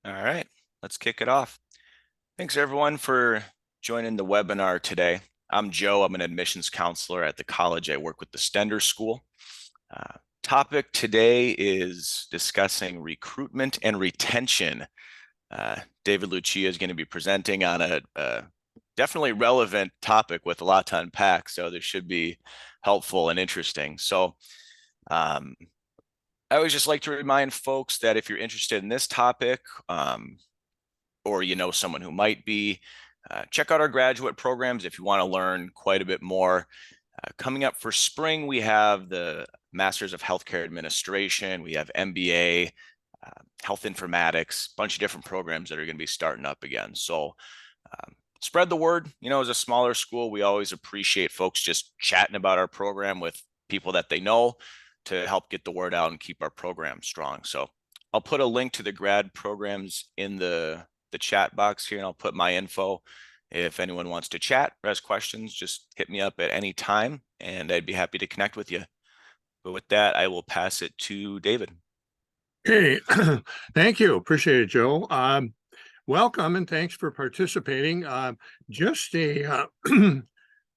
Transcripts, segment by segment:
All right, let's kick it off. Thanks everyone for joining the webinar today. I'm Joe. I'm an admissions counselor at the college. I work with the Stender School. Topic today is discussing recruitment and retention. David Lucia is going to be presenting on a definitely relevant topic with a lot to unpack, so this should be helpful and interesting. So I always just like to remind folks that if you're interested in this topic, or you know someone who might be, check out our graduate programs if you want to learn quite a bit more. Coming up for spring, we have the Masters of Healthcare Administration, we have MBA, Health Informatics, a bunch of different programs that are going to be starting up again. So spread the word. You know, as a smaller school, we always appreciate folks just chatting about our program with people that they know to help get the word out and keep our program strong. So I'll put a link to the grad programs in the chat box here, and I'll put my info. If anyone wants to chat or has questions, just hit me up at any time and I'd be happy to connect with you. But with that, I will pass it to David. Hey, thank you. Appreciate it, Joe. Welcome and thanks for participating.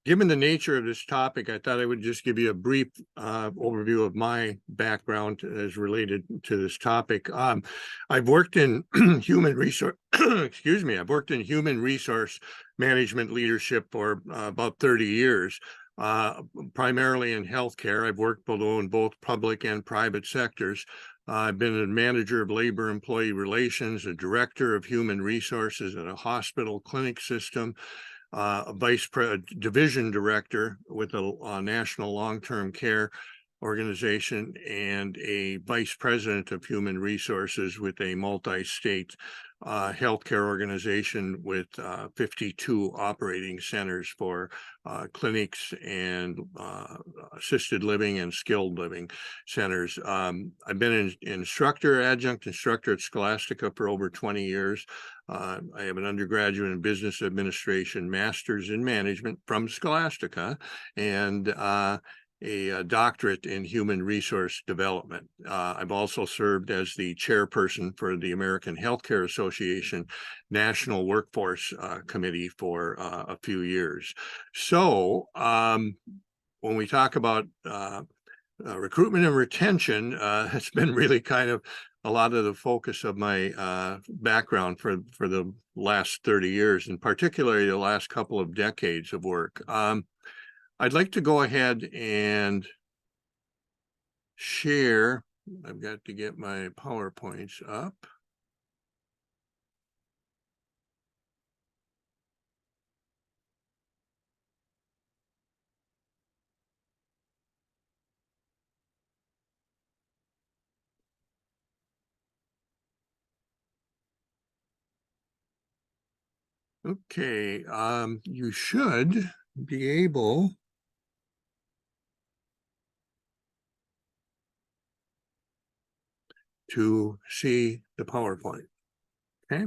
Given the nature of this topic, I thought I would just give you a brief overview of my background as related to this topic. I've worked in human resource, I've worked in human resource management leadership for about 30 years, primarily in healthcare. I've worked below in both public and private sectors. I've been a manager of labor employee relations, a director of human resources at a hospital clinic system, a division director with a national long-term care organization, and a vice president of human resources with a multi-state healthcare organization with 52 operating centers for clinics and assisted living and skilled living centers. I've been an adjunct instructor at Scholastica for over 20 years. I have an undergraduate in business administration, master's in management from Scholastica, and a doctorate in human resource development. I've also served as the chairperson for the American Healthcare Association National Workforce Committee for a few years. So when we talk about recruitment and retention, it's been really kind of a lot of the focus of my background for the last 30 years, and particularly the last couple of decades of work. I'd like to go ahead and share. I've got to get my PowerPoints up. Okay, you should be able to see the PowerPoint. Okay.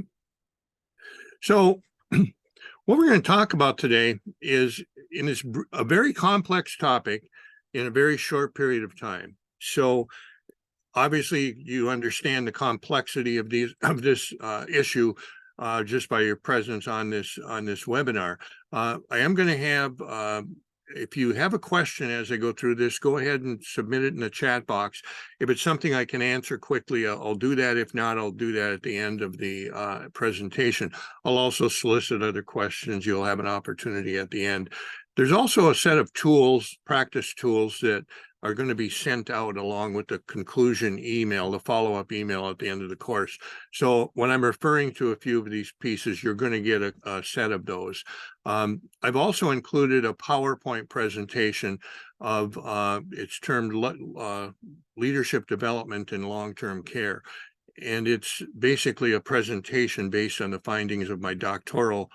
So what we're going to talk about today is a very complex topic in a very short period of time. So obviously you understand the complexity of this issue just by your presence on this webinar. I am going to have if you have a question as I go through this, go ahead and submit it in the chat box. If it's something I can answer quickly, I'll do that. If not, I'll do that at the end of the presentation. I'll also solicit other questions. You'll have an opportunity at the end. There's also a set of tools, practice tools, that are going to be sent out along with the conclusion email, the follow-up email at the end of the course. So when I'm referring to a few of these pieces, you're going to get a set of those. I've also included a PowerPoint presentation of, it's termed Leadership Development in Long-Term Care. And it's basically a presentation based on the findings of my doctoral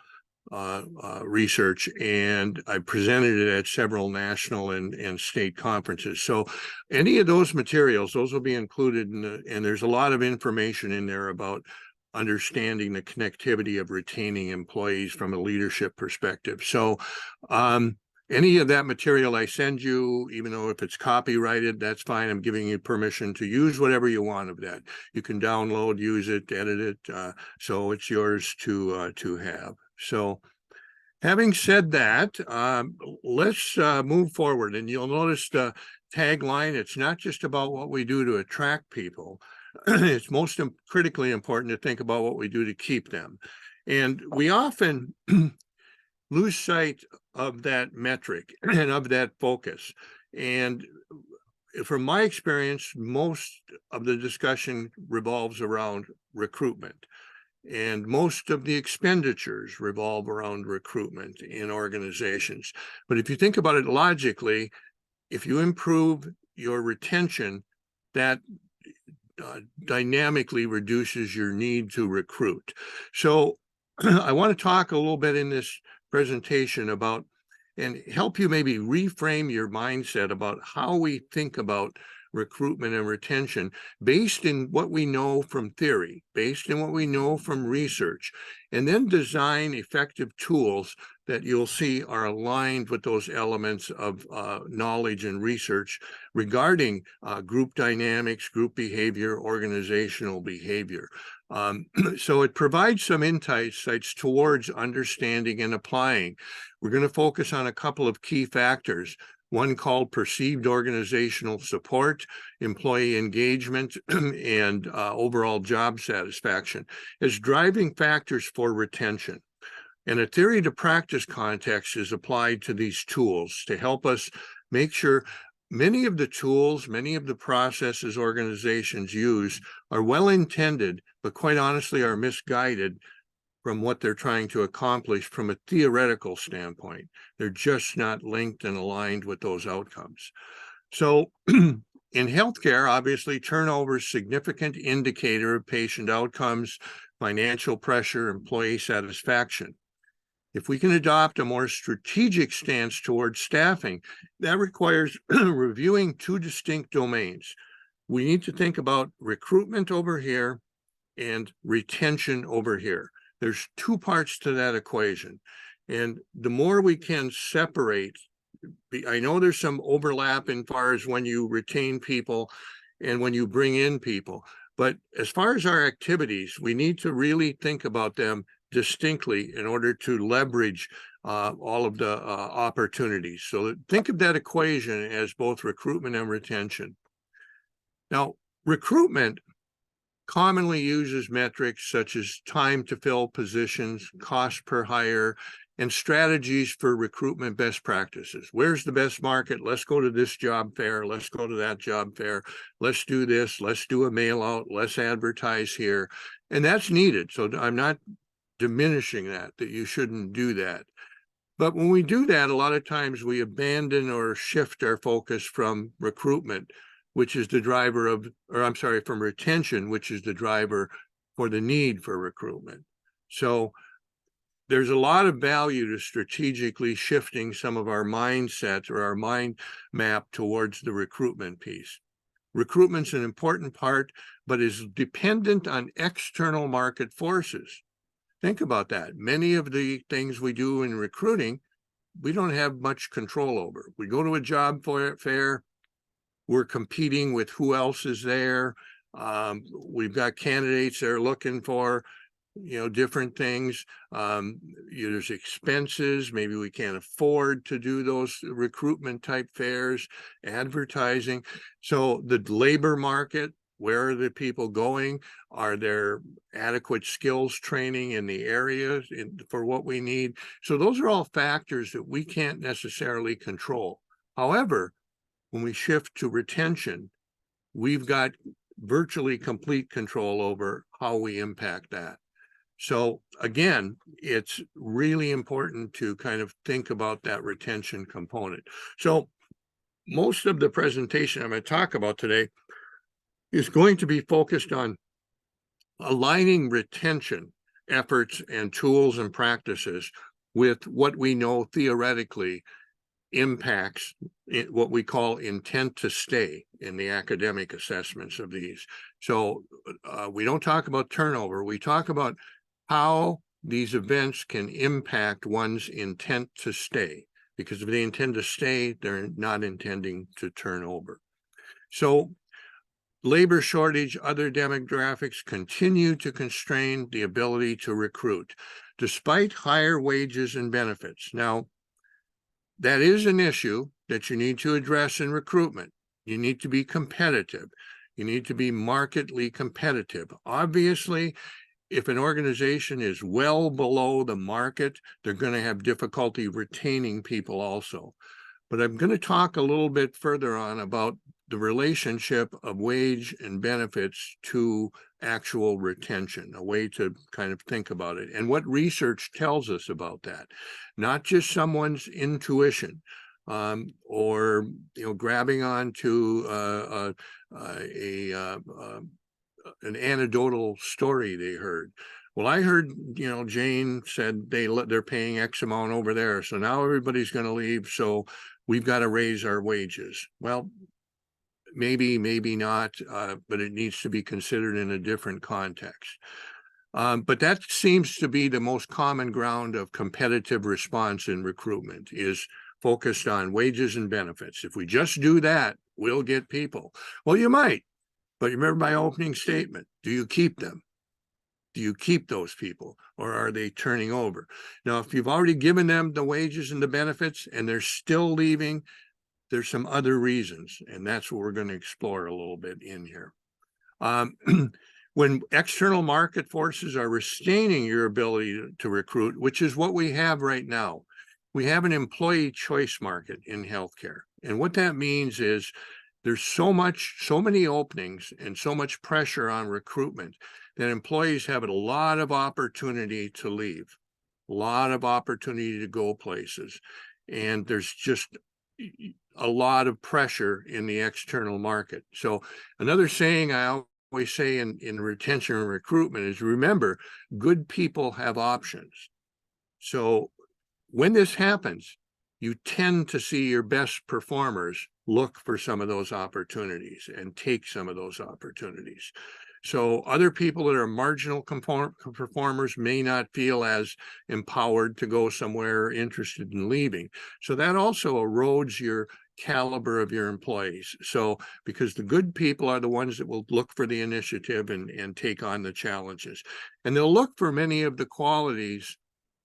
research, and I presented it at several national and state conferences. So any of those materials, those will be included and there's a lot of information in there about understanding the connectivity of retaining employees from a leadership perspective. So any of that material I send you, even though if it's copyrighted, that's fine. I'm giving you permission to use whatever you want of that. You can download, use it, edit it. So it's yours to have. So having said that, let's move forward. And you'll notice the tagline, it's not just about what we do to attract people. It's most critically important to think about what we do to keep them. And we often lose sight of that metric and of that focus. And from my experience, most of the discussion revolves around recruitment. And most of the expenditures revolve around recruitment in organizations. But if you think about it logically, if you improve your retention, that dynamically reduces your need to recruit. So I want to talk a little bit in this presentation about and help you maybe reframe your mindset about how we think about recruitment and retention based in what we know from theory, based in what we know from research, and then design effective tools that you'll see are aligned with those elements of knowledge and research regarding group dynamics, group behavior, organizational behavior. So it provides some insights towards understanding and applying. We're going to focus on a couple of key factors, one called perceived organizational support, employee engagement, and overall job satisfaction as driving factors for retention. And a theory to practice context is applied to these tools to help us make sure many of the tools, many of the processes organizations use are well intended, but quite honestly are misguided from what they're trying to accomplish from a theoretical standpoint. They're just not linked and aligned with those outcomes. So in healthcare, obviously, turnover is a significant indicator of patient outcomes, financial pressure, employee satisfaction. If we can adopt a more strategic stance towards staffing, that requires reviewing two distinct domains. We need to think about recruitment over here and retention over here. There's two parts to that equation. And the more we can separate, I know there's some overlap in far as when you retain people and when you bring in people, but as far as our activities, we need to really think about them distinctly in order to leverage all of the opportunities. So think of that equation as both recruitment and retention. Now, recruitment commonly uses metrics such as time to fill positions, cost per hire, and strategies for recruitment best practices. Where's the best market? Let's go to this job fair. Let's go to that job fair. Let's do this. Let's do a mail out. Let's advertise here. And that's needed. So I'm not diminishing that you shouldn't do that. But when we do that, a lot of times we abandon or shift our focus from recruitment, which is the driver of, or I'm sorry, from retention, which is the driver for the need for recruitment. So there's a lot of value to strategically shifting some of our mindset or our mind map towards the recruitment piece. Recruitment's an important part, but is dependent on external market forces. Think about that. Many of the things we do in recruiting, we don't have much control over. We go to a job fair, we're competing with who else is there. We've got candidates that are looking for, different things. There's expenses. Maybe we can't afford to do those recruitment type fairs, advertising. So the labor market, where are the people going? Are there adequate skills training in the areas for what we need? So those are all factors that we can't necessarily control. However, when we shift to retention, we've got virtually complete control over how we impact that. So again, it's really important to kind of think about that retention component. So most of the presentation I'm going to talk about today is going to be focused on aligning retention efforts and tools and practices with what we know theoretically impacts what we call intent to stay in the academic assessments of these. So we don't talk about turnover. We talk about how these events can impact one's intent to stay. because if they intend to stay, they're not intending to turn over. So labor shortage, other demographics continue to constrain the ability to recruit, despite higher wages and benefits. Now, that is an issue that you need to address in recruitment. You need to be competitive. You need to be markedly competitive. Obviously, if an organization is well below the market, they're going to have difficulty retaining people also. But I'm going to talk a little bit further on about the relationship of wage and benefits to actual retention, a way to kind of think about it, and what research tells us about that, not just someone's intuition, or grabbing onto an anecdotal story they heard. Well, I heard, Jane said they're paying X amount over there, so now everybody's going to leave, so we've got to raise our wages. Well, maybe not, but it needs to be considered in a different context. But that seems to be the most common ground of competitive response in recruitment, is focused on wages and benefits. If we just do that, we'll get people. Well, you might, but remember my opening statement. Do you keep them? Do you keep those people, or are they turning over? Now, if you've already given them the wages and the benefits and they're still leaving, there's some other reasons, and that's what we're going to explore a little bit in here. When external market forces are restraining your ability to recruit, which is what we have right now, we have an employee choice market in healthcare. And what that means is there's so many openings and so much pressure on recruitment that employees have a lot of opportunity to leave, a lot of opportunity to go places. And there's just a lot of pressure in the external market. So another saying I always say in retention and recruitment is, remember, good people have options. So when this happens, you tend to see your best performers look for some of those opportunities and take some of those opportunities. So other people that are marginal performers may not feel as empowered to go somewhere or interested in leaving. So that also erodes your caliber of your employees. So because the good people are the ones that will look for the initiative and take on the challenges. And they'll look for many of the qualities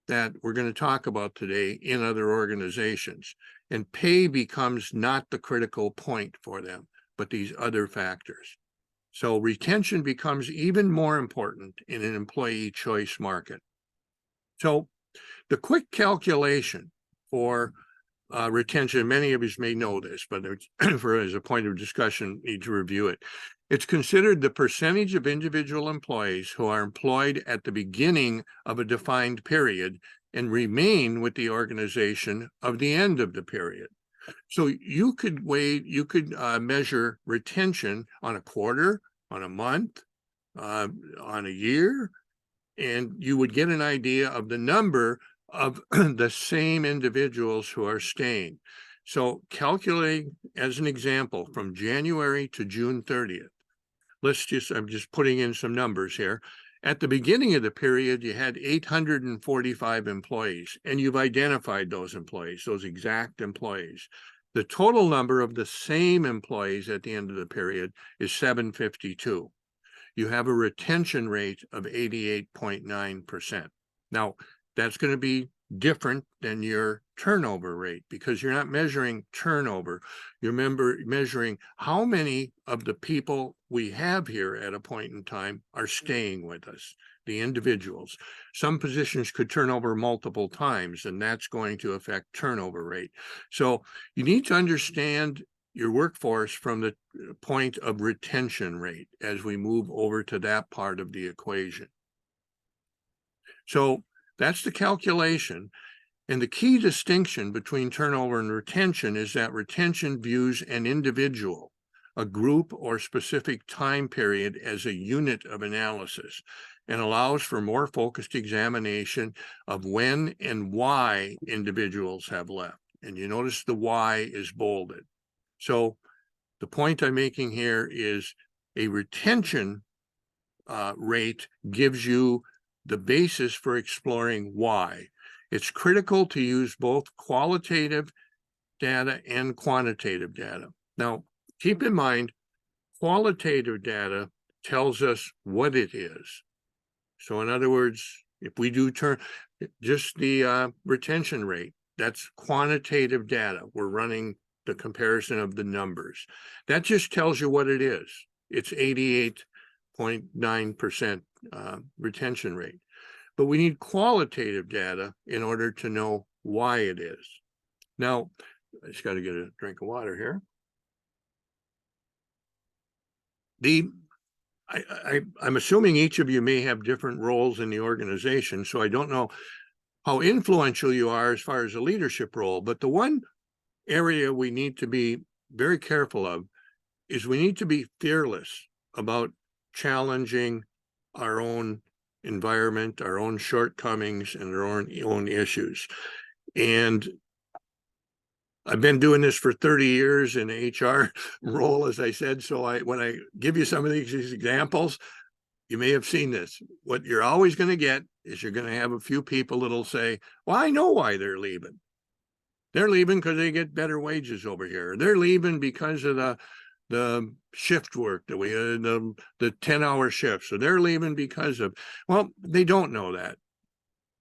that we're going to talk about today in other organizations. And pay becomes not the critical point for them, but these other factors. So retention becomes even more important in an employee choice market. So the quick calculation for retention, many of you may know this, but as a point of discussion, need to review it. It's considered the percentage of individual employees who are employed at the beginning of a defined period and remain with the organization of the end of the period. So you could measure retention on a quarter, on a month, on a year, and you would get an idea of the number of the same individuals who are staying. So calculating, as an example, from January to June 30th, I'm just putting in some numbers here. At the beginning of the period, you had 845 employees, and you've identified those employees, those exact employees. The total number of the same employees at the end of the period is 752. You have a retention rate of 88.9%. Now, that's going to be different than your turnover rate, because you're not measuring turnover. You're measuring how many of the people we have here at a point in time are staying with us, the individuals. Some positions could turn over multiple times, and that's going to affect turnover rate. So you need to understand your workforce from the point of retention rate as we move over to that part of the equation. So that's the calculation. And the key distinction between turnover and retention is that retention views an individual, a group or specific time period, as a unit of analysis, and allows for more focused examination of when and why individuals have left. And you notice the why is bolded. So the point I'm making here is a retention rate gives you the basis for exploring why. It's critical to use both qualitative data and quantitative data. Now, keep in mind, qualitative data tells us what it is. So in other words, if we do turn just the retention rate, that's quantitative data. We're running the comparison of the numbers. That just tells you what it is. It's 88.9% retention rate. But we need qualitative data in order to know why it is. Now, I just got to get a drink of water here. I'm assuming each of you may have different roles in the organization, so I don't know how influential you are as far as a leadership role, but the one area we need to be very careful of is we need to be fearless about challenging our own environment, our own shortcomings, and our own issues. And I've been doing this for 30 years in HR role, as I said. So when I give you some of these examples, you may have seen this. What you're always going to get is you're going to have a few people that'll say, well, I know why they're leaving. They're leaving because they get better wages over here. They're leaving because of the shift work that we had, the 10-hour shifts. So they're leaving because of, well, they don't know that.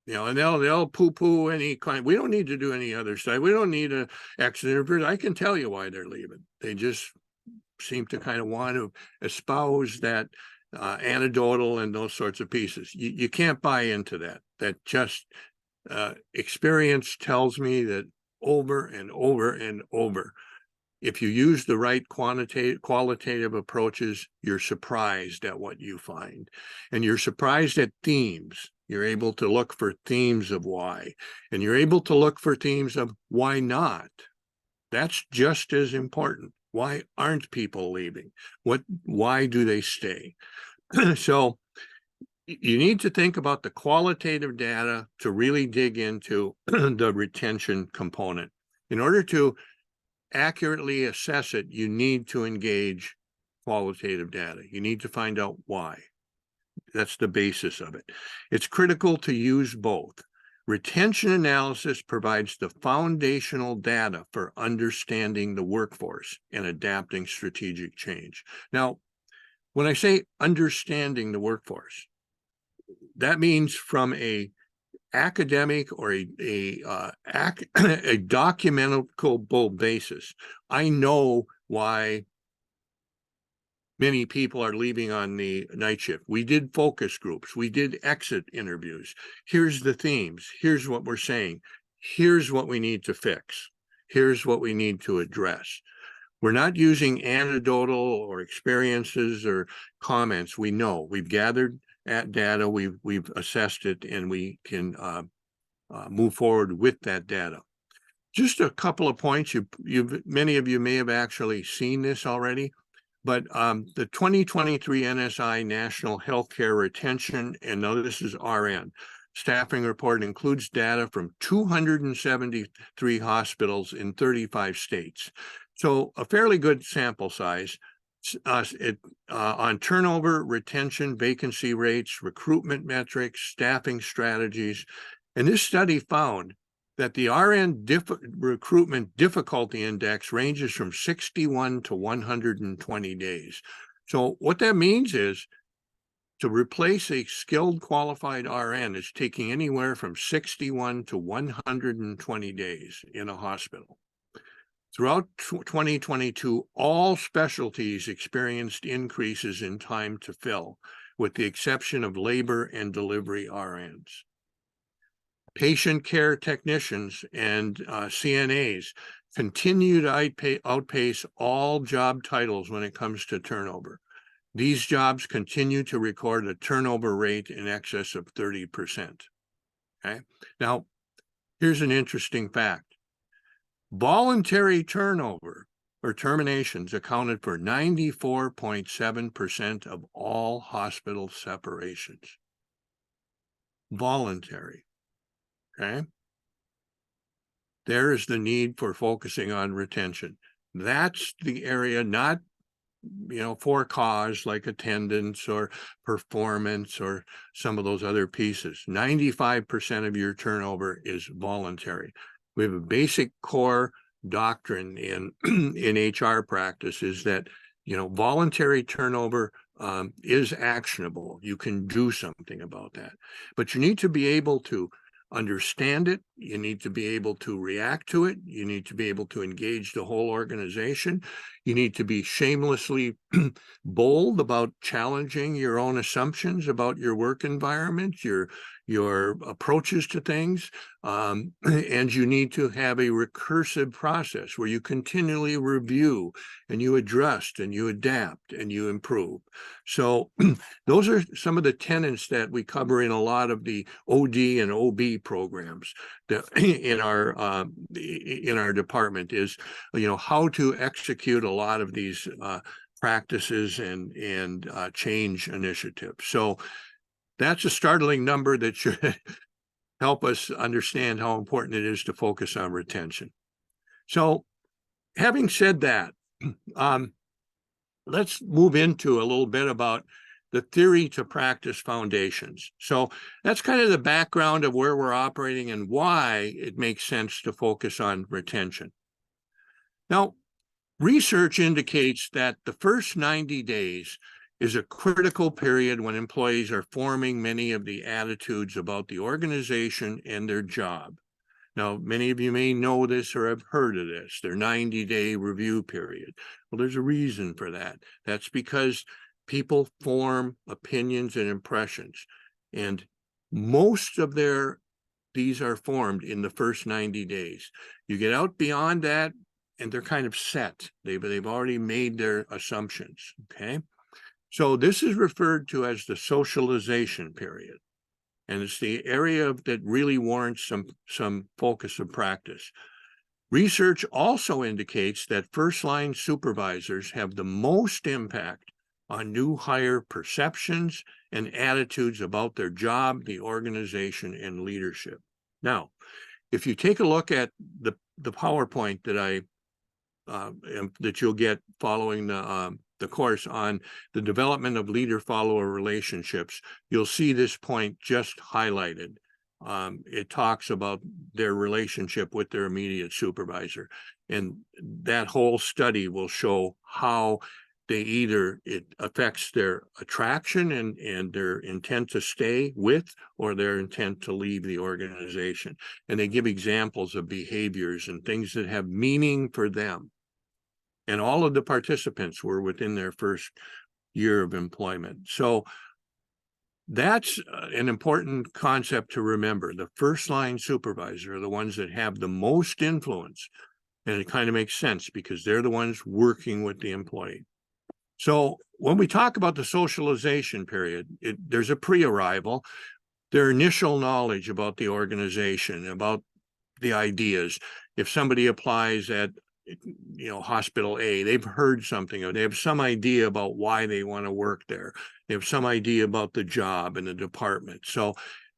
You know, and they'll poo-poo any kind. We don't need to do any other side. We don't need an exit interview. I can tell you why they're leaving. They just seem to kind of want to espouse that anecdotal and those sorts of pieces. You can't buy into that. That just experience tells me that over and over and over, if you use the right qualitative approaches, you're surprised at what you find. And you're surprised at themes. You're able to look for themes of why. And you're able to look for themes of why not. That's just as important. Why aren't people leaving? Why do they stay? So you need to think about the qualitative data to really dig into the retention component. In order to accurately assess it, you need to engage qualitative data. You need to find out why. That's the basis of it. It's critical to use both. Retention analysis provides the foundational data for understanding the workforce and adapting strategic change. Now, when I say understanding the workforce, that means from a academic or a documentable basis. I know why many people are leaving on the night shift. We did focus groups. We did exit interviews. Here's the themes. Here's what we're saying. Here's what we need to fix. Here's what we need to address. We're not using anecdotal or experiences or comments. We know we've gathered at data, we've assessed it, and we can move forward with that data. Just a couple of points. Many of you may have actually seen this already, but the 2023 NSI National Healthcare Retention, and now this is RN, staffing report includes data from 273 hospitals in 35 states. So a fairly good sample size. On turnover, retention, vacancy rates, recruitment metrics, staffing strategies. And this study found that the RN recruitment difficulty index ranges from 61 to 120 days. So what that means is to replace a skilled qualified RN is taking anywhere from 61 to 120 days in a hospital. Throughout 2022, all specialties experienced increases in time to fill, with the exception of labor and delivery RNs. Patient care technicians and CNAs continue to outpace all job titles when it comes to turnover. These jobs continue to record a turnover rate in excess of 30%. Okay. Now, here's an interesting fact. Voluntary turnover or terminations accounted for 94.7% of all hospital separations. Voluntary. Okay. There is the need for focusing on retention. That's the area, not for cause, like attendance or performance or some of those other pieces. 95% of your turnover is voluntary. We have a basic core doctrine in in HR practice is that voluntary turnover is actionable. You can do something about that, but you need to be able to understand it. You need to be able to react to it. You need to be able to engage the whole organization. You need to be shamelessly bold about challenging your own assumptions about your work environment, your approaches to things. And you need to have a recursive process where you continually review and you adjust and you adapt and you improve. So those are some of the tenets that we cover in a lot of the OD and OB programs that in our department is, how to execute a lot of these practices and change initiatives. So that's a startling number that should help us understand how important it is to focus on retention. So having said that, let's move into a little bit about the theory to practice foundations. So that's kind of the background of where we're operating and why it makes sense to focus on retention. Now, research indicates that the first 90 days is a critical period when employees are forming many of the attitudes about the organization and their job. Now, many of you may know this or have heard of this, their 90-day review period. Well, there's a reason for that. That's because people form opinions and impressions, and most of these are formed in the first 90 days. You get out beyond that, and they're kind of set. They've already made their assumptions, okay? So this is referred to as the socialization period. And it's the area that really warrants some focus of practice. Research also indicates that first-line supervisors have the most impact on new hire perceptions and attitudes about their job, the organization, and leadership. Now, if you take a look at the PowerPoint that you'll get following the course on the development of leader-follower relationships, you'll see this point just highlighted. It talks about their relationship with their immediate supervisor. And that whole study will show how it affects their attraction and their intent to stay with or their intent to leave the organization. And they give examples of behaviors and things that have meaning for them. And all of the participants were within their first year of employment. So that's an important concept to remember. The first line supervisor are the ones that have the most influence. And it kind of makes sense because they're the ones working with the employee. So when we talk about the socialization period, there's a pre-arrival, their initial knowledge about the organization, about the ideas. If somebody applies at hospital A, they've heard something, or they have some idea about why they want to work there. They have some idea about the job and the department. So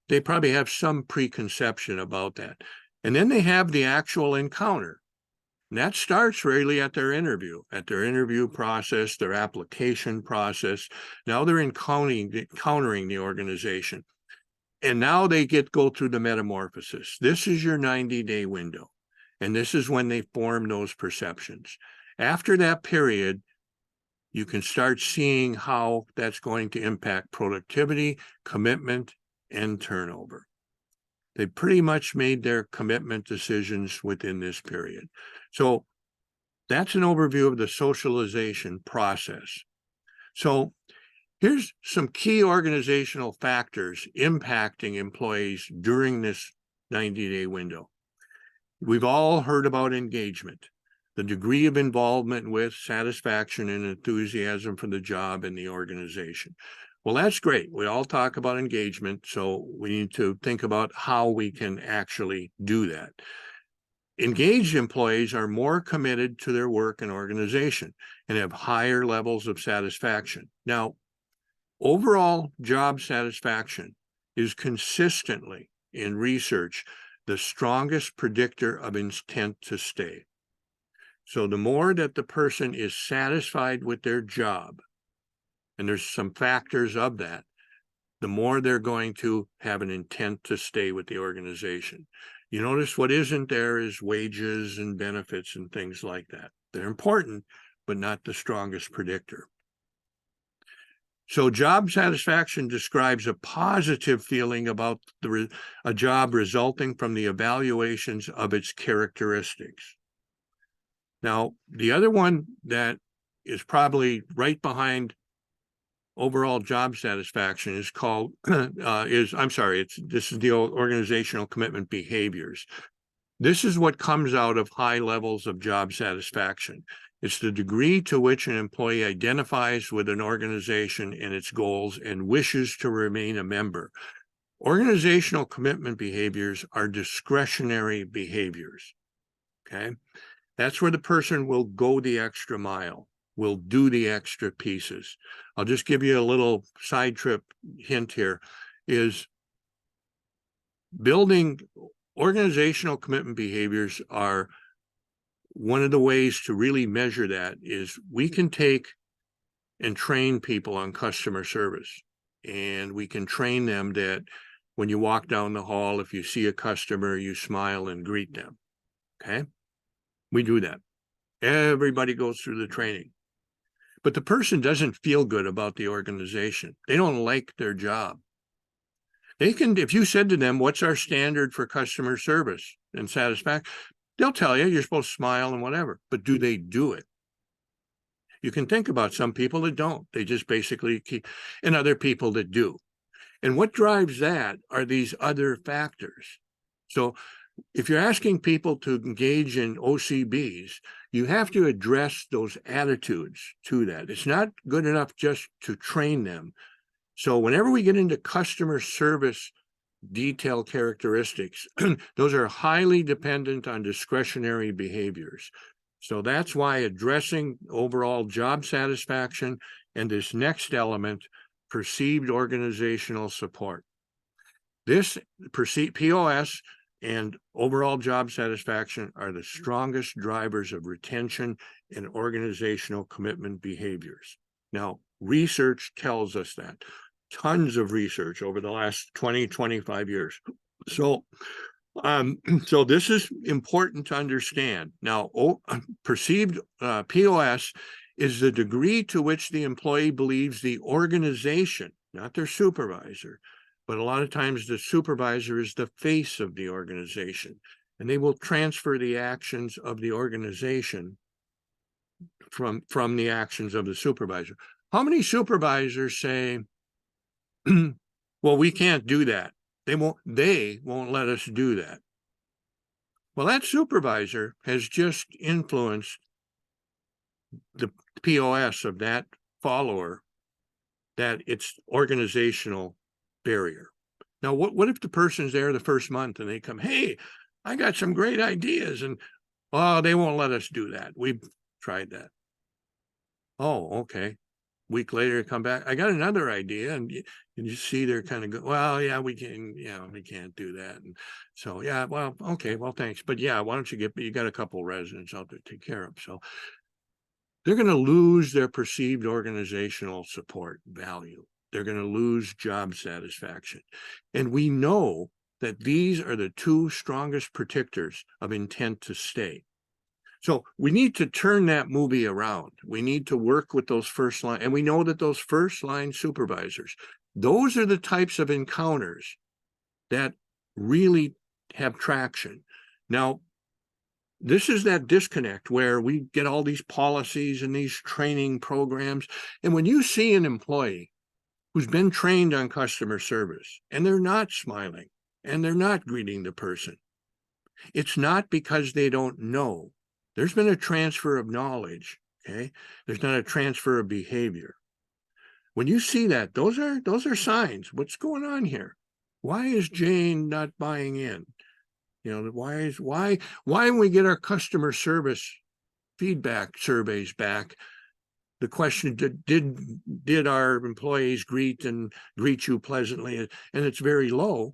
they probably have some preconception about that. And then they have the actual encounter. And that starts really at their interview process, their application process. Now they're encountering the organization. And now they go through the metamorphosis. This is your 90-day window. And this is when they form those perceptions. After that period, you can start seeing how that's going to impact productivity, commitment, and turnover. They pretty much made their commitment decisions within this period. So that's an overview of the socialization process. So here's some key organizational factors impacting employees during this 90-day window. We've all heard about engagement, the degree of involvement with, satisfaction, and enthusiasm for the job and the organization. Well, that's great. We all talk about engagement, so we need to think about how we can actually do that. Engaged employees are more committed to their work and organization and have higher levels of satisfaction. Now, overall job satisfaction is consistently, in research, the strongest predictor of intent to stay. So the more that the person is satisfied with their job, and there's some factors of that, the more they're going to have an intent to stay with the organization. You notice what isn't there is wages and benefits and things like that. They're important, but not the strongest predictor. So job satisfaction describes a positive feeling about a job resulting from the evaluations of its characteristics. Now, the other one that is probably right behind overall job satisfaction is called this is the organizational commitment behaviors. This is what comes out of high levels of job satisfaction. It's the degree to which an employee identifies with an organization and its goals and wishes to remain a member. Organizational commitment behaviors are discretionary behaviors. Okay, that's where the person will go the extra mile, will do the extra pieces. I'll just give you a little side trip hint here, is building organizational commitment behaviors are one of the ways to really measure that is we can take and train people on customer service. And we can train them that when you walk down the hall, if you see a customer, you smile and greet them. Okay? We do that. Everybody goes through the training. But the person doesn't feel good about the organization. They don't like their job. They can, if you said to them, what's our standard for customer service and satisfaction? They'll tell you, you're supposed to smile and whatever, but do they do it? You can think about some people that don't. They just basically keep, and other people that do. And what drives that are these other factors. So if you're asking people to engage in OCBs, you have to address those attitudes to that. It's not good enough just to train them. So whenever we get into customer service detail characteristics, those are highly dependent on discretionary behaviors. So that's why addressing overall job satisfaction and this next element, perceived organizational support. This perceived POS and overall job satisfaction are the strongest drivers of retention and organizational commitment behaviors. Now, research tells us that. Tons of research over the last 20, 25 years. So this is important to understand. Now, perceived POS is the degree to which the employee believes the organization, not their supervisor, but a lot of times the supervisor is the face of the organization, and they will transfer the actions of the organization from the actions of the supervisor. How many supervisors say, well, we can't do that. They won't let us do that. Well, that supervisor has just influenced the POS of that follower, that it's organizational barrier. Now, what if the person's there the first month and they come, hey, I got some great ideas, and oh, they won't let us do that. We've tried that. Oh, okay. Week later, come back. I got another idea, and you see they're kind of go, well, yeah, we can't do that. And so, yeah, well, okay, well, thanks, but yeah, why don't you got a couple residents out there to take care of. So they're going to lose their perceived organizational support value. They're going to lose job satisfaction, and we know that these are the two strongest predictors of intent to stay. So we need to turn that movie around. We need to work with those first line. And we know that those first line supervisors, those are the types of encounters that really have traction. Now, this is that disconnect where we get all these policies and these training programs. And when you see an employee who's been trained on customer service and they're not smiling and they're not greeting the person, it's not because they don't know. There's been a transfer of knowledge, okay? There's not a transfer of behavior. When you see that, those are signs. What's going on here? Why is Jane not buying in? You know, why when we get our customer service feedback surveys back, the question, did our employees greet you pleasantly? And it's very low.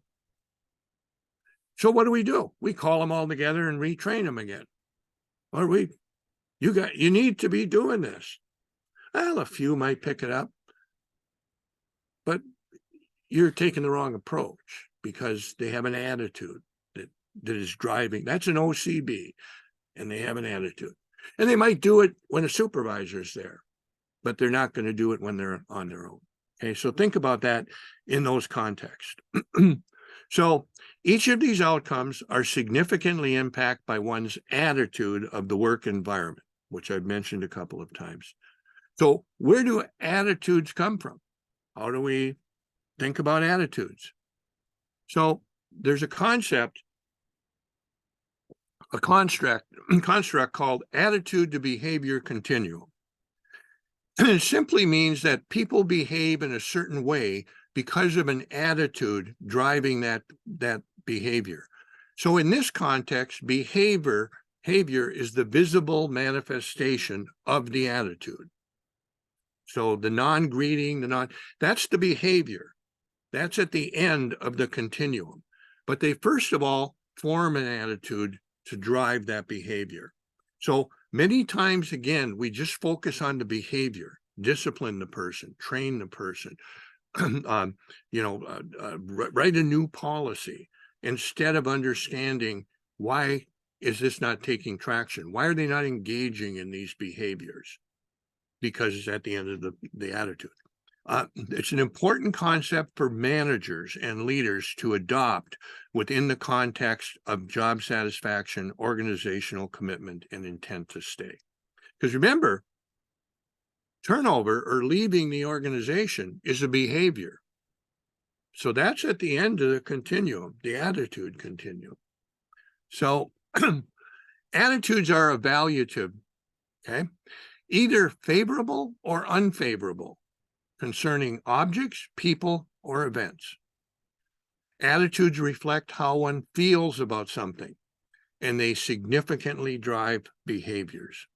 So what do? We call them all together and retrain them again. Or we You need to be doing this. Well, a few might pick it up, but you're taking the wrong approach because they have an attitude that is driving. That's an OCB, and they have an attitude. And they might do it when a supervisor's there, but they're not going to do it when they're on their own. Okay, so think about that in those contexts. So each of these outcomes are significantly impacted by one's attitude of the work environment, which I've mentioned a couple of times. So where do attitudes come from? How do we think about attitudes? So there's a construct called attitude to behavior continuum. It simply means that people behave in a certain way because of an attitude driving that behavior. So in this context, behavior is the visible manifestation of the attitude. So the non-greeting, that's the behavior. That's at the end of the continuum. But they first of all form an attitude to drive that behavior. So many times, again, we just focus on the behavior, discipline the person, train the person, write a new policy instead of understanding why is this not taking traction? Why are they not engaging in these behaviors? Because it's at the end of the attitude. It's an important concept for managers and leaders to adopt within the context of job satisfaction, organizational commitment, and intent to stay. Because remember, turnover or leaving the organization is a behavior. So that's at the end of the continuum, the attitude continuum. So attitudes are evaluative, okay? Either favorable or unfavorable concerning objects, people, or events. Attitudes reflect how one feels about something, and they significantly drive behaviors.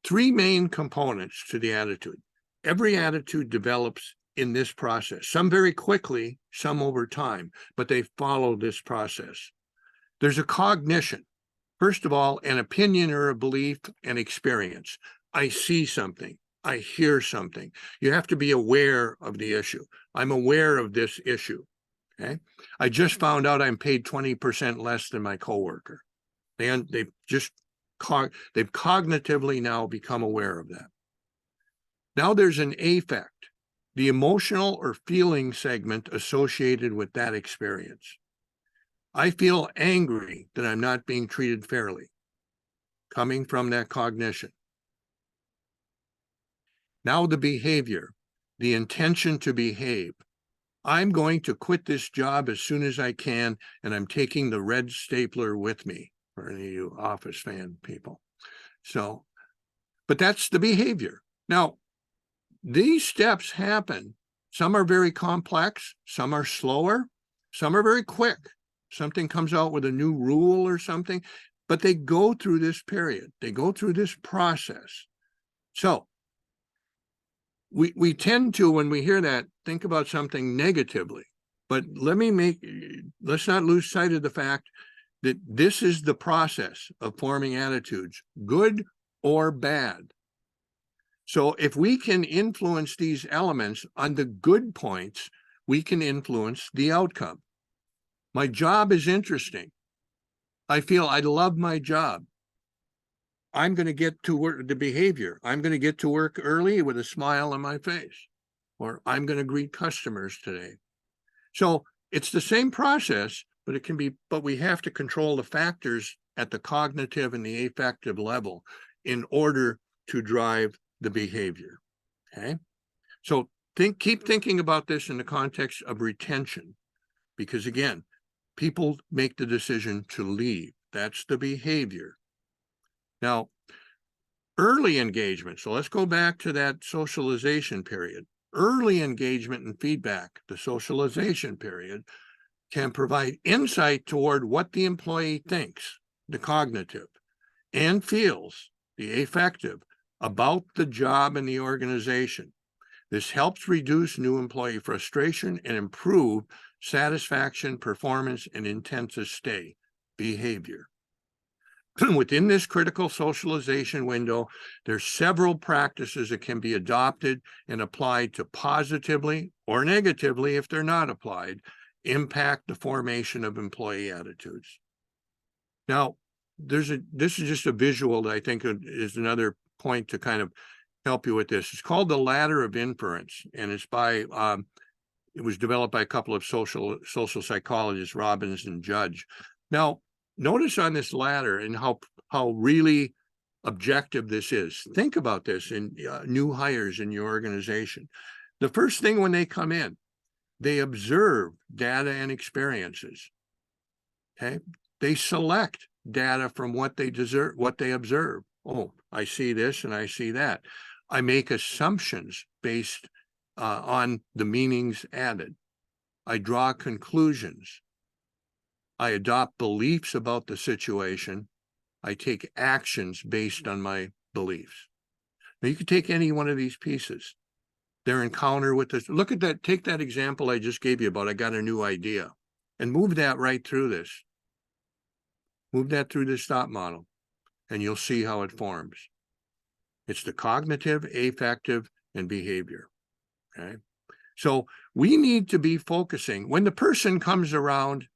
Three main components to the attitude. Every attitude develops in this process, some very quickly, some over time, but they follow this process. There's a cognition. First of all, an opinion or a belief and experience. I see something. I hear something. You have to be aware of the issue. I'm aware of this issue. Okay. I just found out I'm paid 20% less than my coworker. They've cognitively now become aware of that. Now there's an affect, the emotional or feeling segment associated with that experience. I feel angry that I'm not being treated fairly, coming from that cognition. Now the behavior, the intention to behave. I'm going to quit this job as soon as I can, and I'm taking the red stapler with me, for any of you Office fan people. So, but that's the behavior. Now, these steps happen. Some are very complex, some are slower, some are very quick. Something comes out with a new rule or something, but they go through this period. They go through this process. So, we tend to, when we hear that, think about something negatively. But let's not lose sight of the fact that this is the process of forming attitudes, good or bad. So if we can influence these elements on the good points, we can influence the outcome. My job is interesting. I feel I love my job. I'm going to get to work, the behavior. I'm going to get to work early with a smile on my face, or I'm going to greet customers today. So it's the same process, but we have to control the factors at the cognitive and the affective level in order to drive the behavior. Okay. So keep thinking about this in the context of retention, because again, people make the decision to leave. That's the behavior. Now, early engagement. So let's go back to that socialization period. Early engagement and feedback, the socialization period, can provide insight toward what the employee thinks, the cognitive, and feels, the affective, about the job and the organization. This helps reduce new employee frustration and improve satisfaction, performance, and intent to stay, behavior. within this critical socialization window, there's several practices that can be adopted and applied to positively or negatively, if they're not applied, impact the formation of employee attitudes. Now, this is just a visual that I think is another point to kind of help you with this. It's called the ladder of inference, and it's by it was developed by a couple of social psychologists, Robbins and Judge. Now, notice on this ladder and how really objective this is. Think about this in new hires in your organization. The first thing when they come in, they observe data and experiences. Okay, they select data from what they observe. Oh, I see this and I see that. I make assumptions based on the meanings added. I draw conclusions. I adopt beliefs about the situation. I take actions based on my beliefs. Now, you could take any one of these pieces. Their encounter with this. Look at that. Take that example I just gave you about I got a new idea, and move that right through this. Move that through this thought model, and you'll see how it forms. It's the cognitive, affective, and behavior. Okay. So we need to be focusing when the person comes around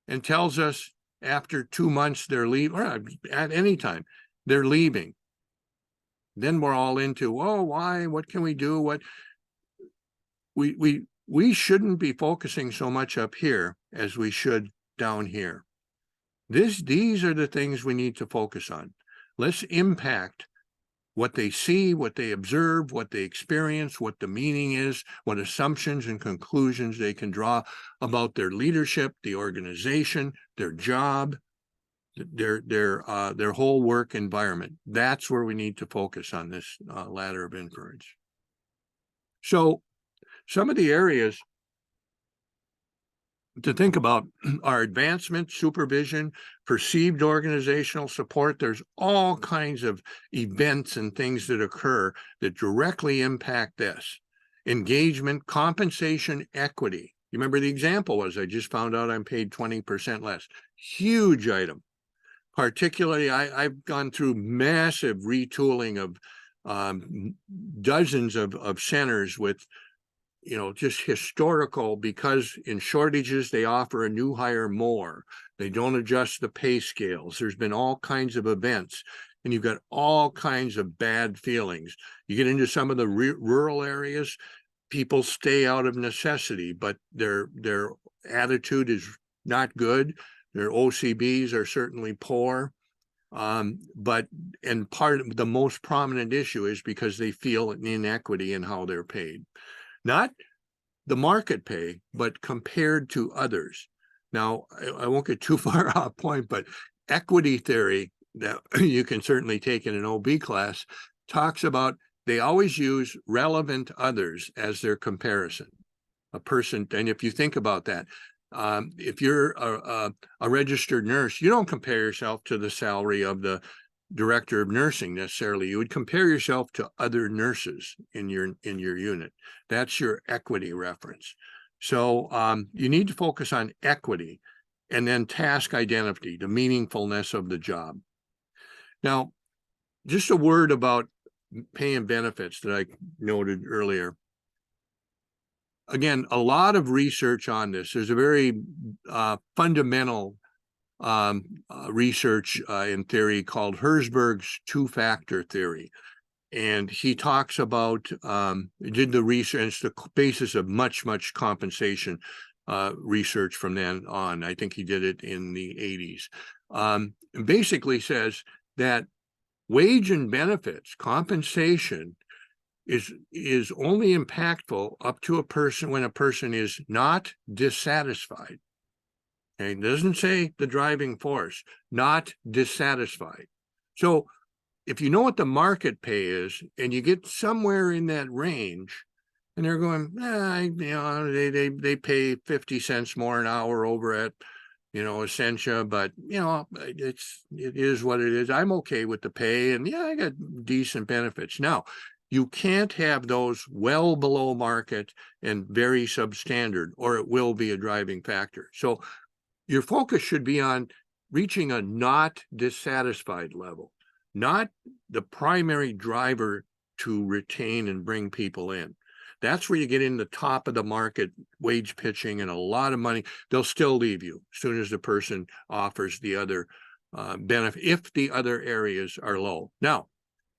and tells us after 2 months they're leaving, or at any time they're leaving. Then we're all into, oh, why? What can we do? What we shouldn't be focusing so much up here as we should down here. These are the things we need to focus on. Let's impact what they see, what they observe, what they experience, what the meaning is, what assumptions and conclusions they can draw about their leadership, the organization, their job, their whole work environment. That's where we need to focus on this ladder of inference. So some of the areas to think about are advancement, supervision, perceived organizational support. There's all kinds of events and things that occur that directly impact this. Engagement, compensation, equity. You remember the example was, I just found out I'm paid 20% less. Huge item. Particularly, I've gone through massive retooling of dozens of centers with just historical, because in shortages, they offer a new hire more. They don't adjust the pay scales. There's been all kinds of events, and you've got all kinds of bad feelings. You get into some of the rural areas, people stay out of necessity, but their attitude is not good. Their OCBs are certainly poor. And part of the most prominent issue is because they feel an inequity in how they're paid. Not the market pay, but compared to others. Now, I won't get too far off point, but equity theory that you can certainly take in an OB class talks about they always use relevant others as their comparison. A person, and if you think about that, if you're a registered nurse, you don't compare yourself to the salary of the director of nursing necessarily. You would compare yourself to other nurses in your unit. That's your equity reference. So you need to focus on equity, and then task identity, the meaningfulness of the job. Now, just a word about pay and benefits that I noted earlier. Again, a lot of research on this. There's a very fundamental research in theory called Herzberg's two-factor theory. And he talks about, did the research, the basis of much compensation research from then on. I think he did it in the 80s. And basically says that wage and benefits, compensation, is only impactful up to a person when a person is not dissatisfied. Okay, it doesn't say the driving force, not dissatisfied. So if you know what the market pay is and you get somewhere in that range, and they're going, they pay 50 cents more an hour over at Essentia, but it is what it is. I'm okay with the pay, and I got decent benefits. Now, you can't have those well below market and very substandard, or it will be a driving factor. So your focus should be on reaching a not dissatisfied level, not the primary driver to retain and bring people in. That's where you get in the top of the market, wage pitching and a lot of money. They'll still leave you as soon as the person offers the other benefit, if the other areas are low. Now,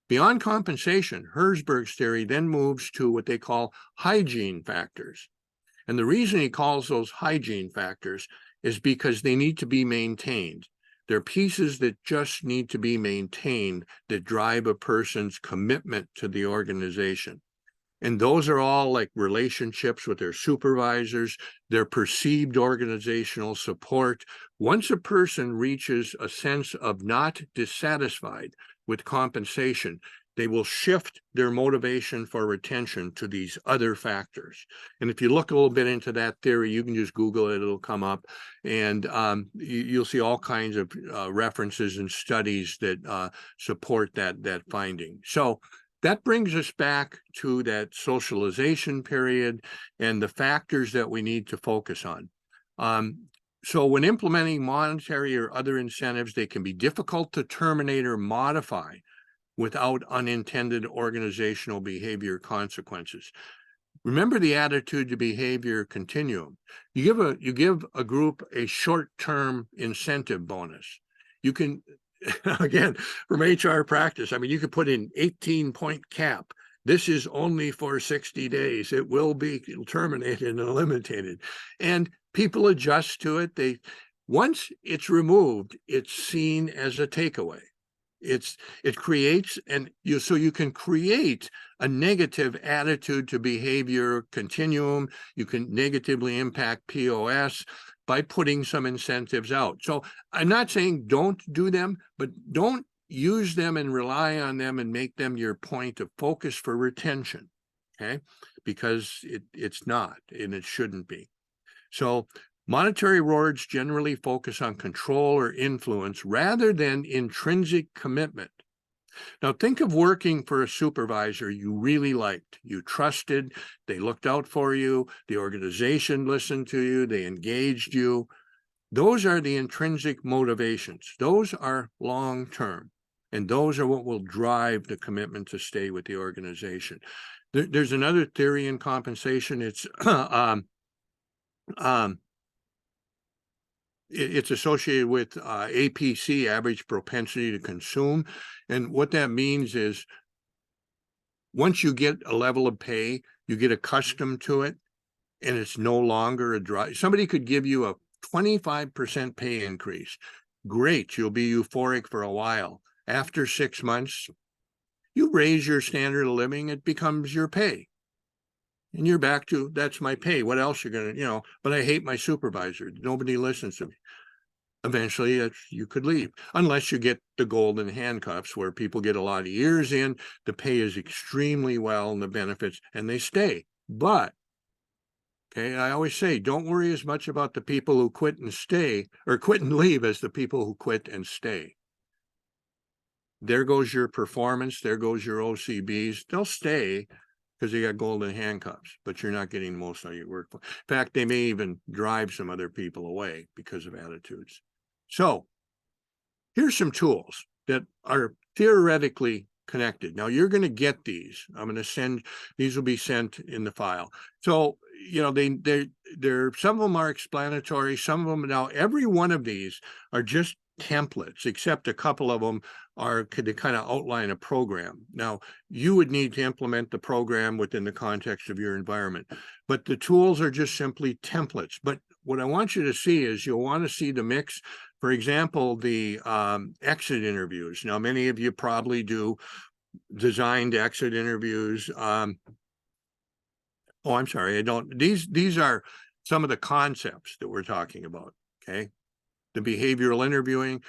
beyond compensation, Herzberg's theory then moves to what they call hygiene factors. And the reason he calls those hygiene factors is because they need to be maintained. They're pieces that just need to be maintained that drive a person's commitment to the organization. And those are all like relationships with their supervisors, their perceived organizational support. Once a person reaches a sense of not dissatisfied with compensation, they will shift their motivation for retention to these other factors. And if you look a little bit into that theory, you can just Google it, it'll come up. And you'll see all kinds of references and studies that support that finding. So that brings us back to that socialization period and the factors that we need to focus on. So when implementing monetary or other incentives, they can be difficult to terminate or modify without unintended organizational behavior consequences. Remember the attitude to behavior continuum. You give a group a short-term incentive bonus. You can, again, from HR practice, I mean, you could put in 18-point cap. This is only for 60 days. It will be terminated and eliminated. And people adjust to it. Once it's removed, it's seen as a takeaway. It creates, and so you can create a negative attitude to behavior continuum. You can negatively impact POS by putting some incentives out. So I'm not saying don't do them, but don't use them and rely on them and make them your point of focus for retention, okay? Because it's not, and it shouldn't be. So monetary rewards generally focus on control or influence rather than intrinsic commitment. Now, think of working for a supervisor you really liked, you trusted, they looked out for you, the organization listened to you, they engaged you. Those are the intrinsic motivations. Those are long-term, and those are what will drive the commitment to stay with the organization. There's another theory in compensation. It's associated with APC, average propensity to consume. And what that means is once you get a level of pay, you get accustomed to it, and it's no longer a drive. Somebody could give you a 25% pay increase. Great, you'll be euphoric for a while. After 6 months, you raise your standard of living, it becomes your pay. And you're back to, that's my pay. What else you're going to, but I hate my supervisor. Nobody listens to me. Eventually, you could leave, unless you get the golden handcuffs where people get a lot of years in, the pay is extremely well and the benefits, and they stay. But, okay, I always say, don't worry as much about the people who quit and stay, or quit and leave, as the people who quit and stay. There goes your performance. There goes your OCBs. They'll stay because they got golden handcuffs, but you're not getting most of your work. In fact, they may even drive some other people away because of attitudes. So here's some tools that are theoretically connected. Now you're going to get these. I'm going to send, these will be sent in the file. So, they're some of them are explanatory. Some of them, now every one of these are just templates, except a couple of them are to kind of outline a program. Now, you would need to implement the program within the context of your environment, but the tools are just simply templates. But what I want you to see is you'll want to see the mix. For example, the exit interviews. Now, many of you probably do designed exit interviews. Oh, I'm sorry, I don't. These are some of the concepts that we're talking about, okay? The behavioral interviewing,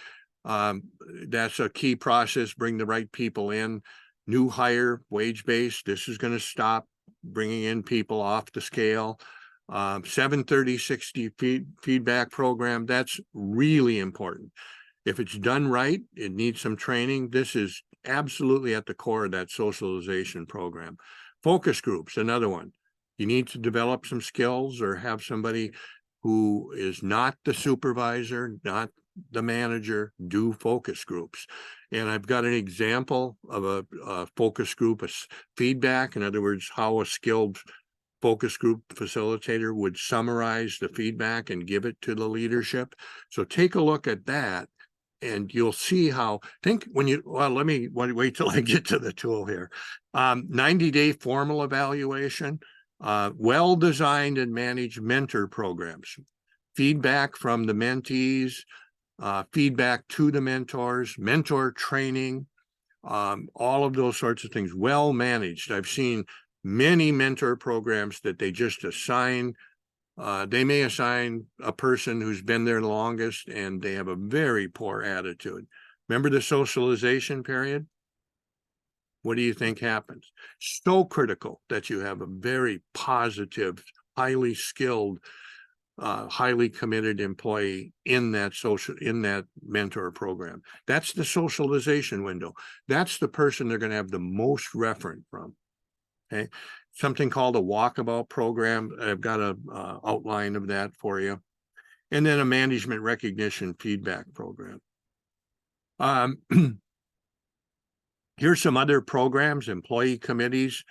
that's a key process, bring the right people in. New hire, wage-based, this is going to stop bringing in people off the scale. 730-60 feedback program, that's really important. If it's done right, it needs some training. This is absolutely at the core of that socialization program. Focus groups, another one. You need to develop some skills or have somebody who is not the supervisor, not the manager do focus groups. And I've got an example of a focus group, feedback. In other words, how a skilled focus group facilitator would summarize the feedback and give it to the leadership. So take a look at that, and you'll see how, let me wait till I get to the tool here. 90-day formal evaluation, well-designed and managed mentor programs, feedback from the mentees, feedback to the mentors, mentor training, all of those sorts of things, well managed. I've seen many mentor programs that they just assign. They may assign a person who's been there the longest, and they have a very poor attitude. Remember the socialization period? What do you think happens? So critical that you have a very positive, highly skilled, highly committed employee in that mentor program. That's the socialization window. That's the person they're going to have the most reference from. Okay, something called a walkabout program. I've got a outline of that for you, and then a management recognition feedback program. Here's some other programs: employee committees,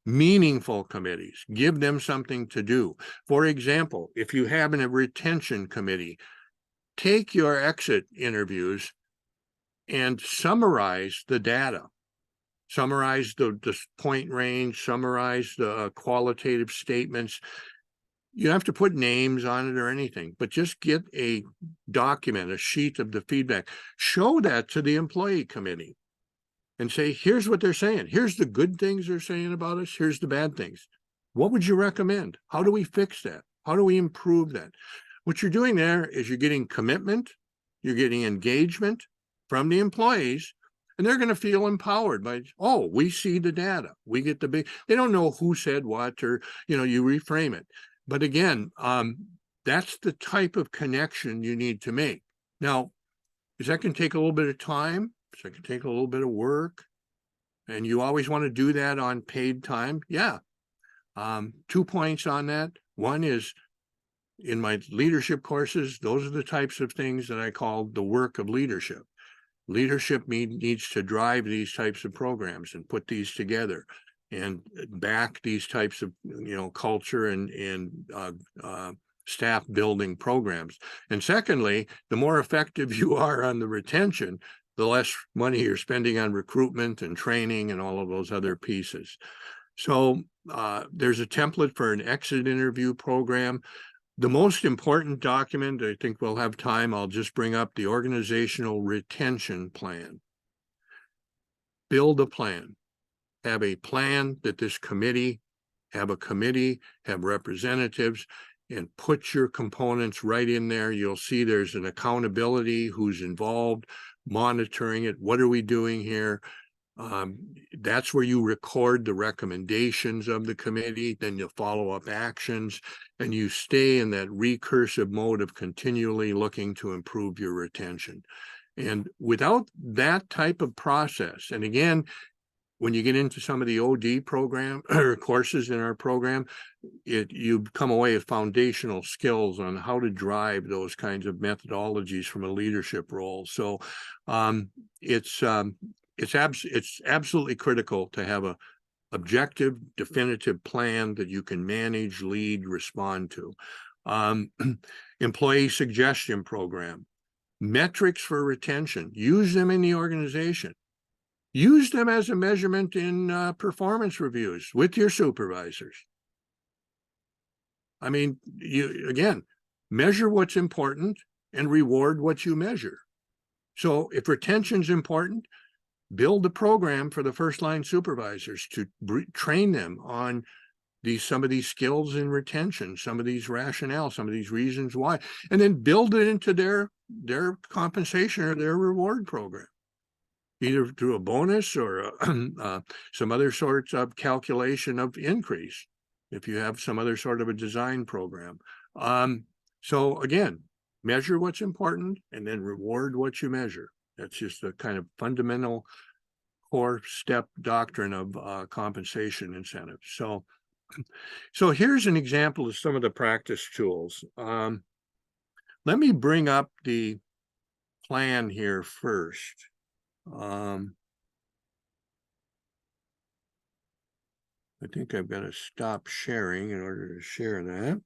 meaningful committees. Give them something to do. For example, if you have a retention committee, take your exit interviews and summarize the data. Summarize the point range, summarize the qualitative statements. You don't have to put names on it or anything, but just get a document, a sheet of the feedback. Show that to the employee committee and say, here's what they're saying. Here's the good things they're saying about us. Here's the bad things. What would you recommend? How do we fix that? How do we improve that? What you're doing there is you're getting commitment, you're getting engagement from the employees, and they're going to feel empowered by, oh, we see the data. We get the big, they don't know who said what, or, you reframe it. But again, that's the type of connection you need to make. Now, that can take a little bit of time. So it can take a little bit of work. And you always want to do that on paid time. Yeah. 2 points on that. One is, in my leadership courses, those are the types of things that I call the work of leadership. Leadership needs to drive these types of programs and put these together and back these types of culture and staff building programs. And secondly, the more effective you are on the retention, the less money you're spending on recruitment and training and all of those other pieces. So there's a template for an exit interview program. The most important document, I think we'll have time, I'll just bring up the organizational retention plan. Build a plan. Have a plan that this committee, have representatives, and put your components right in there. You'll see there's an accountability, who's involved, monitoring it. What are we doing here? That's where you record the recommendations of the committee, then you follow up actions, and you stay in that recursive mode of continually looking to improve your retention. And without that type of process, and again, when you get into some of the OD program or courses in our program, you come away with foundational skills on how to drive those kinds of methodologies from a leadership role. So it's absolutely critical to have a objective, definitive plan that you can manage, lead, respond to. Employee suggestion program, metrics for retention, use them in the organization. Use them as a measurement in performance reviews with your supervisors. I mean, again, measure what's important and reward what you measure. So if retention's important, build a program for the first line supervisors to train them on some of these skills in retention, some of these rationale, some of these reasons why, and then build it into their compensation or their reward program, either through a bonus or some other sorts of calculation of increase, if you have some other sort of a design program. So again, measure what's important and then reward what you measure. That's just a kind of fundamental core step doctrine of compensation incentives. So here's an example of some of the practice tools. Let me bring up the plan here first. I think I've got to stop sharing in order to share that.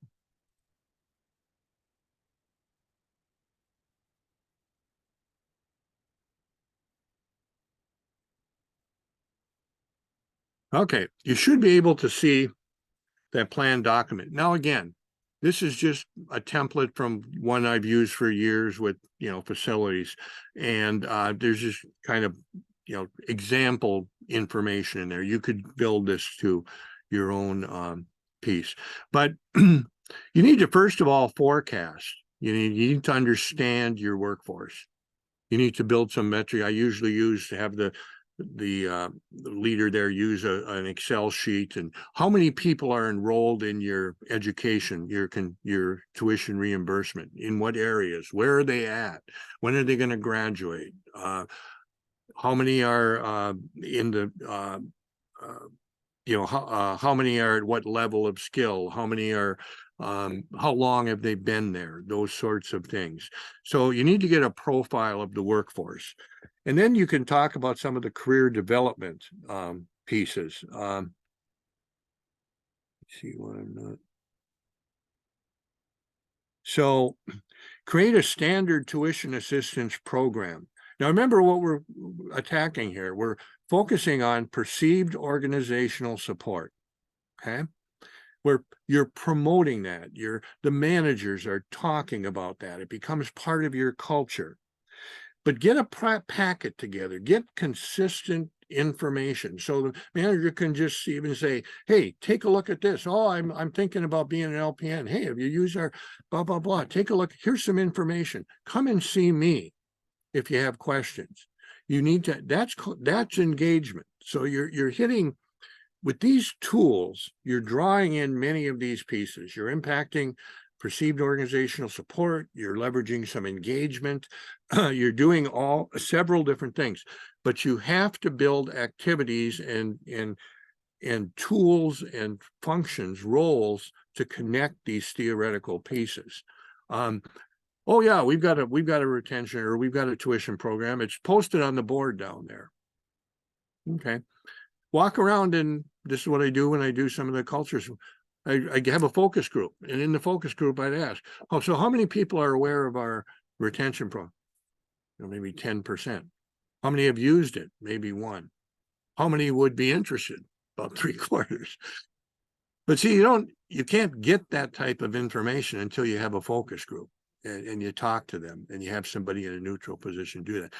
Okay, you should be able to see that plan document. Now, again, this is just a template from one I've used for years with, facilities. And there's just kind of, example information in there. You could build this to your own piece. But you need to, first of all, forecast. You need to understand your workforce. You need to build some metric. I usually use to have the leader there use an Excel sheet and how many people are enrolled in your education, your tuition reimbursement, in what areas, where are they at, when are they going to graduate, how many are in the how many are at what level of skill, how many are how long have they been there, those sorts of things. So you need to get a profile of the workforce. And then you can talk about some of the career development pieces. Let's see what I'm not. So create a standard tuition assistance program. Now, remember what we're attacking here. We're focusing on perceived organizational support, okay? Where you're promoting that. The managers are talking about that. It becomes part of your culture. But get a packet together, get consistent information. So the manager can just even say, hey, take a look at this. Oh, I'm thinking about being an LPN. Hey, have you used our blah, blah, blah. Take a look. Here's some information. Come and see me if you have questions. You need to, that's engagement. So you're hitting, with these tools, you're drawing in many of these pieces. You're impacting perceived organizational support, you're leveraging some engagement, you're doing several different things, but you have to build activities and tools and functions, roles to connect these theoretical pieces. Oh yeah, we've got a retention, or we've got a tuition program. It's posted on the board down there. Okay. Walk around, and this is what I do when I do some of the cultures. I have a focus group, and in the focus group, I'd ask, oh, so how many people are aware of our retention program? Maybe 10%. How many have used it? Maybe 1. How many would be interested? About 3/4. But see, you can't get that type of information until you have a focus group and you talk to them and you have somebody in a neutral position do that.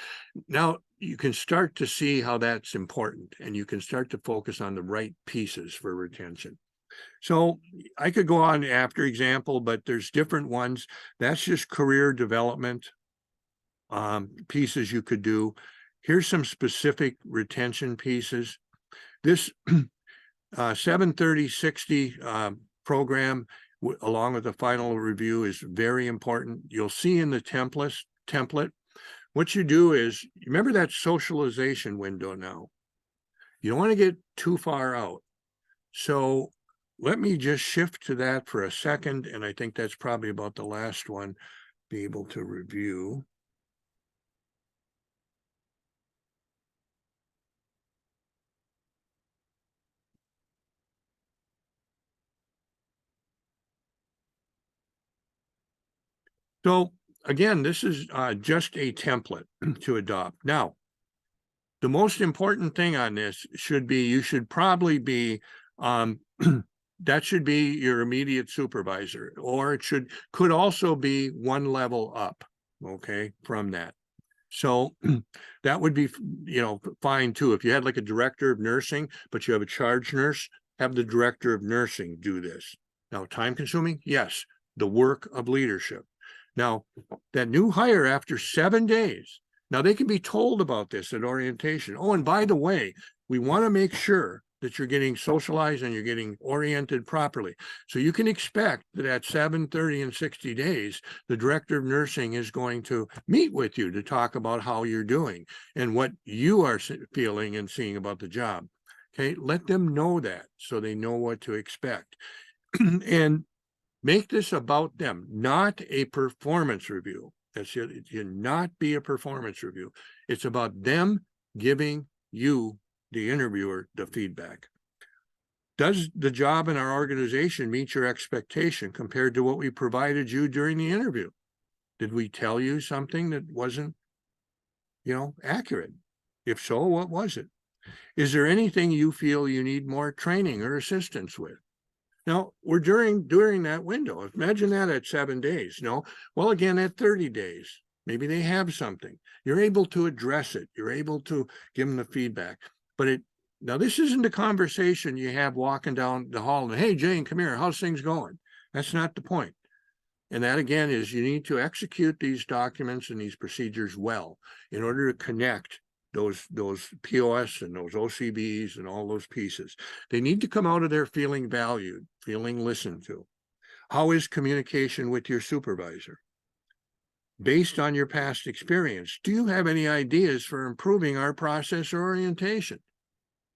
Now you can start to see how that's important, and you can start to focus on the right pieces for retention. So I could go on after example, but there's different ones. That's just career development pieces you could do. Here's some specific retention pieces. This 730/60 program, along with the final review, is very important. You'll see in the template, what you do is, remember that socialization window now. You don't want to get too far out. So let me just shift to that for a second, and I think that's probably about the last one, be able to review. So again, this is just a template to adopt. Now, the most important thing on this should be, you should probably be, that should be your immediate supervisor, or it could also be one level up, okay, from that. So that would be, fine too. If you had like a director of nursing, but you have a charge nurse, have the director of nursing do this. Now, time consuming? Yes. The work of leadership. Now, that new hire after 7 days, now they can be told about this at orientation. Oh, and by the way, we want to make sure that you're getting socialized and you're getting oriented properly. So you can expect that at 7:30 and 60 days, the director of nursing is going to meet with you to talk about how you're doing and what you are feeling and seeing about the job. Okay, let them know that so they know what to expect. And make this about them, not a performance review. It should not be a performance review. It's about them giving you, the interviewer, the feedback. Does the job in our organization meet your expectation compared to what we provided you during the interview? Did we tell you something that wasn't, accurate? If so, what was it? Is there anything you feel you need more training or assistance with? Now, we're during that window. Imagine that at 7 days. No, well, again, at 30 days, maybe they have something. You're able to address it. You're able to give them the feedback. But now this isn't a conversation you have walking down the hall and, hey, Jane, come here. How's things going? That's not the point. And that, again, is you need to execute these documents and these procedures well in order to connect those POS and those OCBs and all those pieces. They need to come out of there feeling valued, feeling listened to. How is communication with your supervisor? Based on your past experience, do you have any ideas for improving our process or orientation?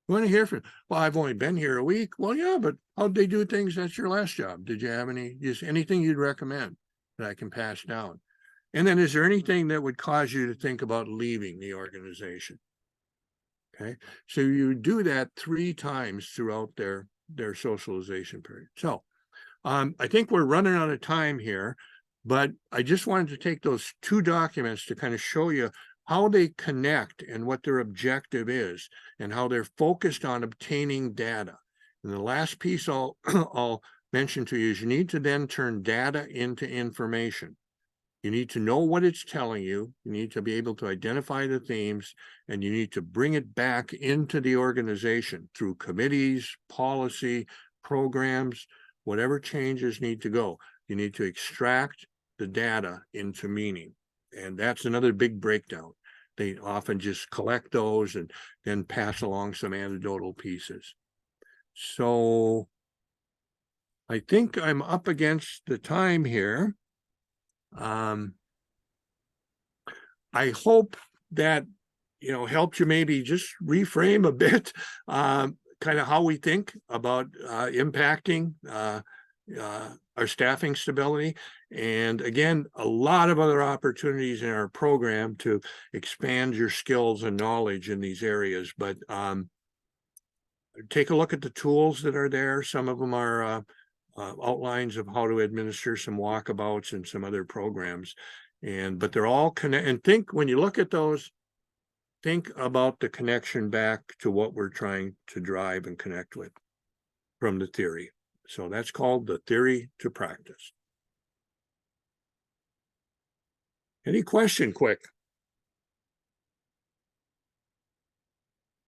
We want to hear from you. Well, I've only been here a week. Well, yeah, but how'd they do things? That's your last job. Did you have anything you'd recommend that I can pass down? And then is there anything that would cause you to think about leaving the organization? Okay, so you do that 3 times throughout their socialization period. So I think we're running out of time here, but I just wanted to take those 2 documents to kind of show you how they connect and what their objective is and how they're focused on obtaining data. And the last piece I'll I'll mention to you is you need to then turn data into information. You need to know what it's telling you. You need to be able to identify the themes, and you need to bring it back into the organization through committees, policy, programs, whatever changes need to go. You need to extract the data into meaning. And that's another big breakdown. They often just collect those and then pass along some anecdotal pieces. So I think I'm up against the time here. I hope that helped you maybe just reframe a bit kind of how we think about impacting our staffing stability. And again, a lot of other opportunities in our program to expand your skills and knowledge in these areas. But take a look at the tools that are there. Some of them are outlines of how to administer some walkabouts and some other programs. But they're all connected. And think, when you look at those, think about the connection back to what we're trying to drive and connect with from the theory. So that's called the theory to practice. Any question quick?